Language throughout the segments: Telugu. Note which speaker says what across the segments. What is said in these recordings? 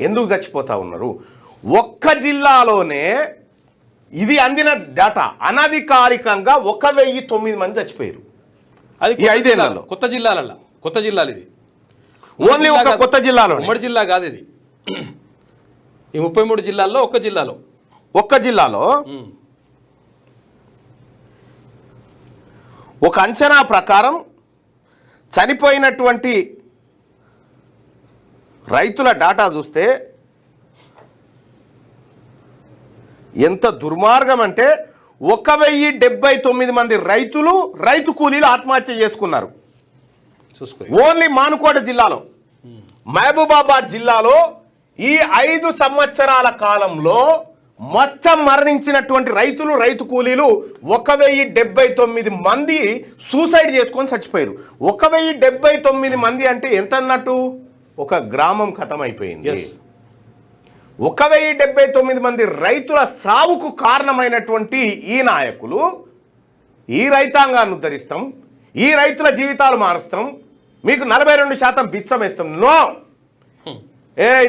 Speaker 1: ఎందుకు చచ్చిపోతా ఉన్నారు? ఒక్క జిల్లాలోనే ఇది అందిన డేటా అనధికారికంగా 1009 మంది చచ్చిపోయారు.
Speaker 2: అది
Speaker 1: ఈ 5 ఏళ్లలో
Speaker 2: కొత్త జిల్లాలు ఇది
Speaker 1: ఓన్లీ ఒక కొత్త జిల్లాలో,
Speaker 2: ఉమ్మడి జిల్లా కాదు ఇది. ఈ 33 జిల్లాల్లో ఒక్క జిల్లాలో
Speaker 1: ఒక అంచనా ప్రకారం చనిపోయినటువంటి రైతుల డాటా చూస్తే ఎంత దుర్మార్గం అంటే 1079 మంది రైతు కూలీలు ఆత్మహత్య చేసుకున్నారు. ఓన్లీ మానుకోట జిల్లాలో. మహబూబాబాద్ జిల్లాలో ఈ 5 సంవత్సరాల కాలంలో మొత్తం మరణించినటువంటి రైతు కూలీలు 1079 మంది సూసైడ్ చేసుకొని చచ్చిపోయారు. 1079 మంది అంటే ఎంత అన్నట్టు? ఒక గ్రామం ఖతమైపోయింది. 1079 మంది రైతుల సావుకు కారణమైనటువంటి ఈ నాయకులు ఈ రైతాంగాన్ని ఉద్ధరిస్తాం, ఈ రైతుల జీవితాలు మారుస్తాం, మీకు 42% బిచ్చం ఇస్తాం. నో,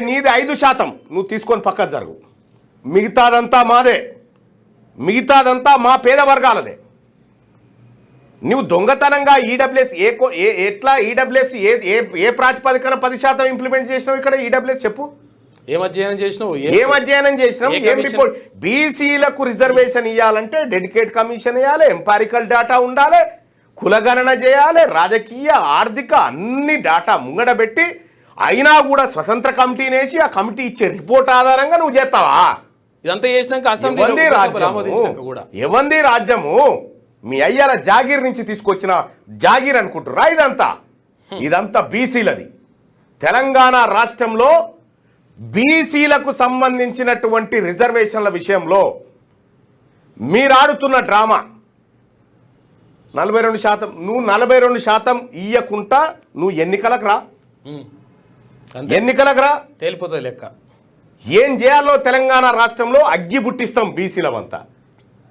Speaker 1: నీది 5% నువ్వు తీసుకొని పక్కకు జరుగు, మిగతాదంతా మాదే, మిగతాదంతా మా పేద వర్గాలదే. నువ్వు దొంగతనంగా ఈడబ్ల్యూఎస్ ఎట్లా ఈడబ్ల్యూఎస్ ఏ ప్రాతిపదికన 10% ఇంప్లిమెంట్ చేసినావు? ఇక్కడ ఈడబ్ల్యూఎస్ చెప్పు.
Speaker 2: ఏం అధ్యయనం చేసినావు?
Speaker 1: ఏం రిపోర్ట్? బీసీలకు రిజర్వేషన్ ఇవ్వాలంటే డెడికేట్ కమిషన్ ఇవ్వాలి, ఎంపారికల్ డేటా ఉండాలి, కులగణన చేయాలి, రాజకీయ ఆర్థిక అన్ని డేటా ముంగడబెట్టి అయినా కూడా స్వతంత్ర కమిటీని వేసి ఆ కమిటీ ఇచ్చే రిపోర్ట్ ఆధారంగా నువ్వు చేస్తావా?
Speaker 2: ఇదంతా చేసినాక
Speaker 1: ఎవంది రాజ్యము? మీ అయ్యాల జాగీర్ నుంచి తీసుకొచ్చిన జాగీర్ అనుకుంటురా? ఇదంతా బీసీలది. తెలంగాణ రాష్ట్రంలో బీసీలకు సంబంధించినటువంటి రిజర్వేషన్ల విషయంలో మీరాడుతున్న డ్రామా 42%. నువ్వు 42% ఇయ్యకుంటా నువ్వు ఎన్నికలకు రా,
Speaker 2: తేలిపోతుంది లెక్క.
Speaker 1: ఏం చేయాలో తెలంగాణ రాష్ట్రంలో అగ్గి బుట్టిస్తాం బీసీలమంతా.